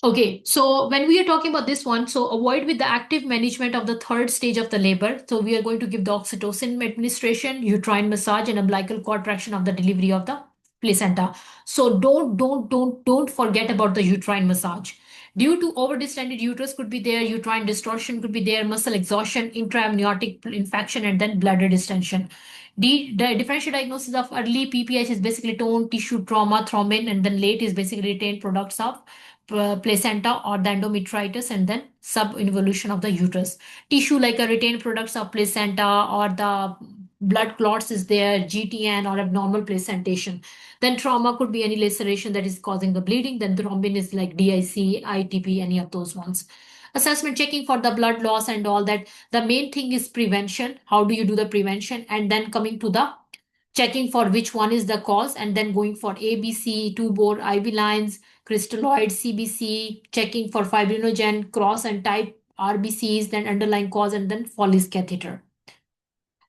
Okay, so when we are talking about this one, so avoid with the active management of the third stage of the labor. So we are going to give the oxytocin administration, uterine massage, and umbilical cord traction of the delivery of the placenta. So don't forget about the uterine massage. Due to over-distended uterus could be there, uterine distortion could be there, muscle exhaustion, intraamniotic infection, and then bladder distension. The differential diagnosis of early PPH is basically tone, tissue trauma, thrombin, and then late is basically retained products of placenta or the endometritis and then sub-involution of the uterus. Tissue like a retained products of placenta or the blood clots is there, GTN or abnormal placentation. Then trauma could be any laceration that is causing the bleeding. Then thrombin is like DIC, ITP, any of those ones. Assessment checking for the blood loss and all that. The main thing is prevention. How do you do the prevention? And then coming to the checking for which one is the cause and then going for ABC, two-bore IV lines, crystalloid CBC, checking for fibrinogen, cross and type RBCs, then underlying cause, and then Foley's catheter.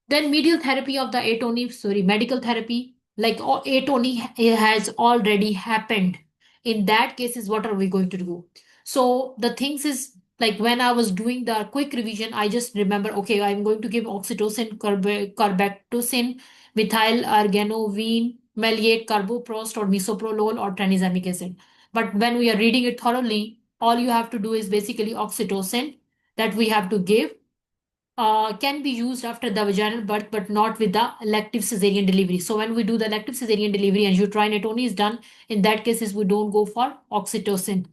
Then medial therapy of the atony, sorry, medical therapy, like atony has already happened. In that case, is what are we going to do? So the things is like when I was doing the quick revision, I just remember, okay, I'm going to give oxytocin, carbetocin, methyl arganovine, maleate, carboprost, or misoprolol, or tranexamic acid. But when we are reading it thoroughly, all you have to do is basically oxytocin that we have to give can be used after the vaginal birth, but not with the elective cesarean delivery. So when we do the elective cesarean delivery and uterine atony is done, in that cases we don't go for oxytocin.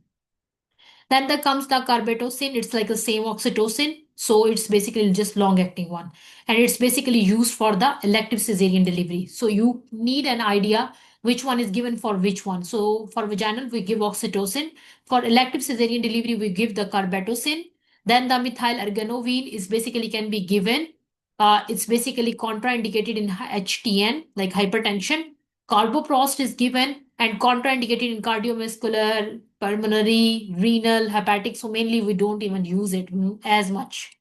Then there comes the carbetocin. It's like the same oxytocin. So it's basically just long acting one. And it's basically used for the elective cesarean delivery. So you need an idea which one is given for which one. So for vaginal, we give oxytocin. For elective cesarean delivery, we give the carbetocin. Then the methyl arganovine is basically can be given. It's basically contraindicated in HTN, like hypertension. Carboprost is given and contraindicated in cardiovascular, pulmonary, renal, hepatic. So mainly we don't even use it as much.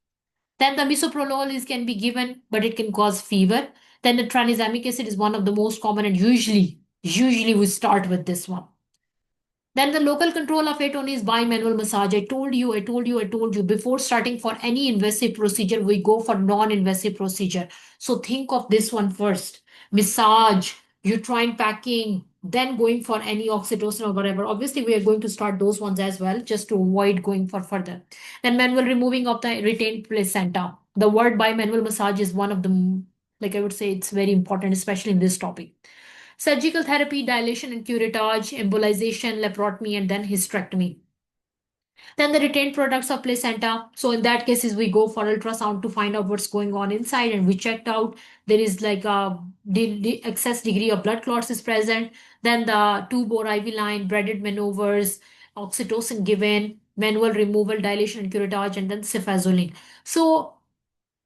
Then the misoprolol is can be given, but it can cause fever. Then the tranexamic acid is one of the most common, and usually we start with this one. Then the local control of atony is bimanual massage. I told you before starting for any invasive procedure, we go for non-invasive procedure. So think of this one first. Massage, uterine packing, then going for any oxytocin or whatever. Obviously, we are going to start those ones as well, just to avoid going for further. Then manual removing of the retained placenta. The word bimanual massage is one of the, like I would say, it's very important, especially in this topic. Surgical therapy, dilation and curettage, embolization, laparotomy, and then hysterectomy. Then the retained products of placenta. So in that cases, we go for ultrasound to find out what's going on inside, and we checked out there is like a excess degree of blood clots is present. Then the two-bore IV line, braided maneuvers, oxytocin given, manual removal, dilation and curettage, and then cefazolin. So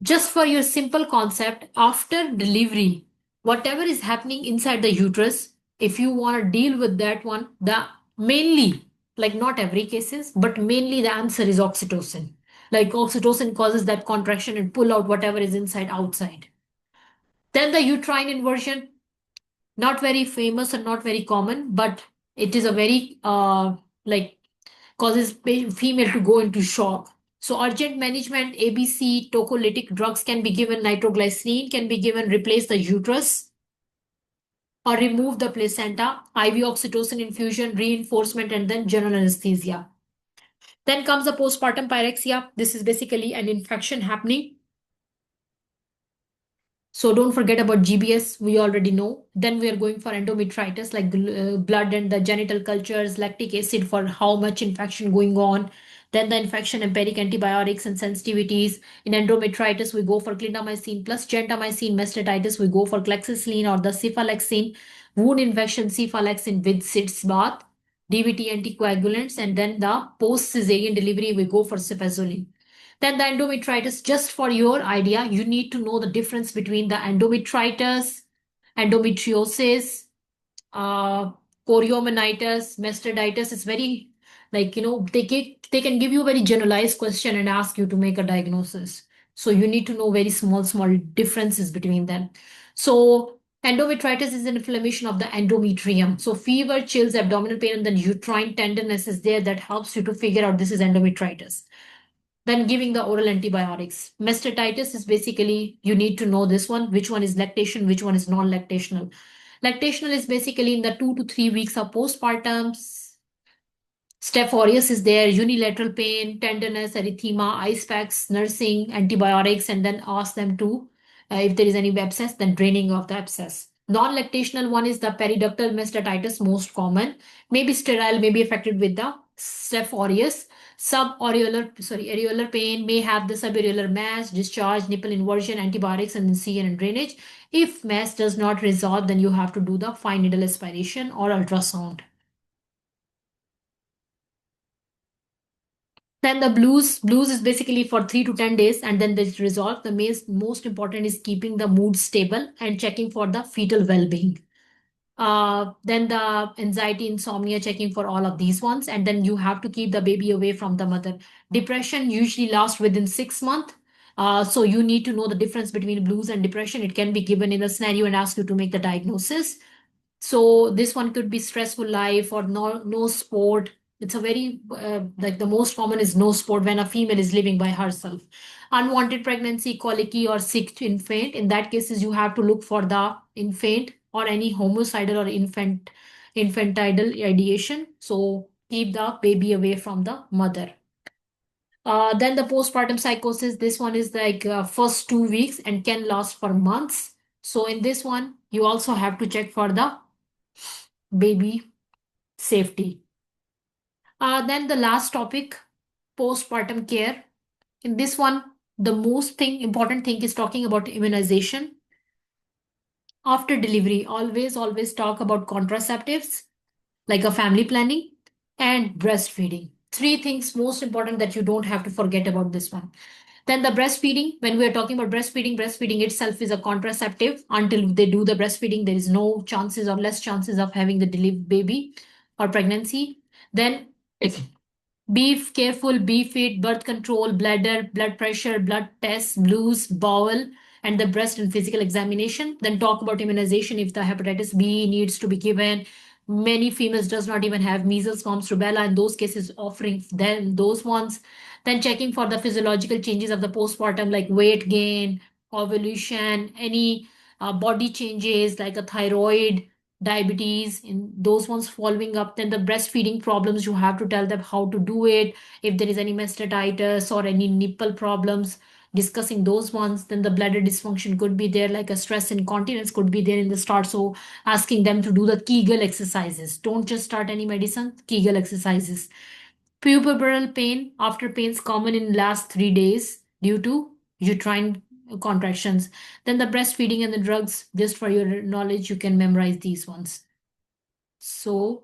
just for your simple concept, after delivery, whatever is happening inside the uterus, if you want to deal with that one, the mainly, like not every cases, but mainly the answer is oxytocin. Like oxytocin causes that contraction and pull out whatever is inside outside. Then the uterine inversion, not very famous and not very common, but it is a very like causes female to go into shock. So urgent management, ABC, tocolytic drugs can be given, nitroglycerin can be given, replace the uterus or remove the placenta, IV oxytocin infusion, reinforcement, and then general anesthesia. Then comes the postpartum pyrexia. This is basically an infection happening. So don't forget about GBS, we already know. Then we are going for endometritis, like the blood and the genital cultures, lactic acid for how much infection going on. Then the infection, empiric antibiotics and sensitivities. In endometritis, we go for clindamycin plus gentamicin. Mastitis, we go for clexicillin or the cephalexin. Wound infection, cephalexin with sitz bath. DVT anticoagulants. And then the post-cesarean delivery, we go for cefazolin. Then the endometritis, just for your idea, you need to know the difference between the endometritis, endometriosis, uh, choriomonitis, mastitis. It's very like, they can give you a very generalized question and ask you to make a diagnosis. So you need to know very small differences between them. So Endometritis is an inflammation of the endometrium. So fever, chills, abdominal pain, and then uterine tenderness is there that helps you to figure out this is endometritis. Then giving the oral antibiotics. Mastitis is basically, you need to know this one, which one is lactation, which one is non-lactational. Lactational is basically in the 2 to 3 weeks of postpartum. Step aureus is there, unilateral pain, tenderness, erythema, ice packs, nursing, antibiotics, and then ask them to, if there is any abscess, then draining of the abscess. Non-lactational one is the periductal mastitis, most common, maybe sterile, may be affected with the staph aureus. Areolar pain may have the subareolar mass, discharge, nipple inversion, antibiotics, and then CN and drainage. If mass does not resolve, then you have to do the fine needle aspiration or ultrasound. Then the blues is basically for 3 to 10 days, and then this resolve. The most important is keeping the mood stable and checking for the fetal well-being. Then the anxiety, insomnia, checking for all of these ones, and then you have to keep the baby away from the mother. Depression usually lasts within 6 months. So you need to know the difference between blues and depression. It can be given in a scenario and ask you to make the diagnosis. So this one could be stressful life or no sport. It's a very like the most common is no sport when a female is living by herself. Unwanted pregnancy, colicky, or sick infant. In that cases, you have to look for the infant or any homicidal or infantile ideation. So keep the baby away from the mother. Then the postpartum psychosis. This one is like first 2 weeks and can last for months. So in this one, you also have to check for the baby safety. Then the last topic, postpartum care. In this one, the most important thing is talking about immunization. After delivery, always talk about contraceptives like a family planning and breastfeeding. Three things most important that you don't have to forget about this one. Then the breastfeeding, when we are talking about breastfeeding itself is a contraceptive. Until they do the breastfeeding, there is no chances or less chances of having the delivered baby or pregnancy. Then be careful, be fit, birth control, bladder, blood pressure, blood tests, blues, bowel, and the breast and physical examination. Then talk about immunization if the hepatitis B needs to be given. Many females does not even have measles, mumps, rubella. In those cases, offering then those ones. Then checking for the physiological changes of the postpartum like weight gain, ovulation, any body changes like a thyroid, diabetes, in those ones following up. Then the breastfeeding problems, you have to tell them how to do it. If there is any mastitis or any nipple problems, discussing those ones. Then the bladder dysfunction could be there, like a stress incontinence could be there in the start. So asking them to do the Kegel exercises. Don't just start any medicine, Kegel exercises. Puerperal pain, after pains common in last 3 days due to uterine contractions. Then the breastfeeding and the drugs, just for your knowledge, you can memorize these ones. So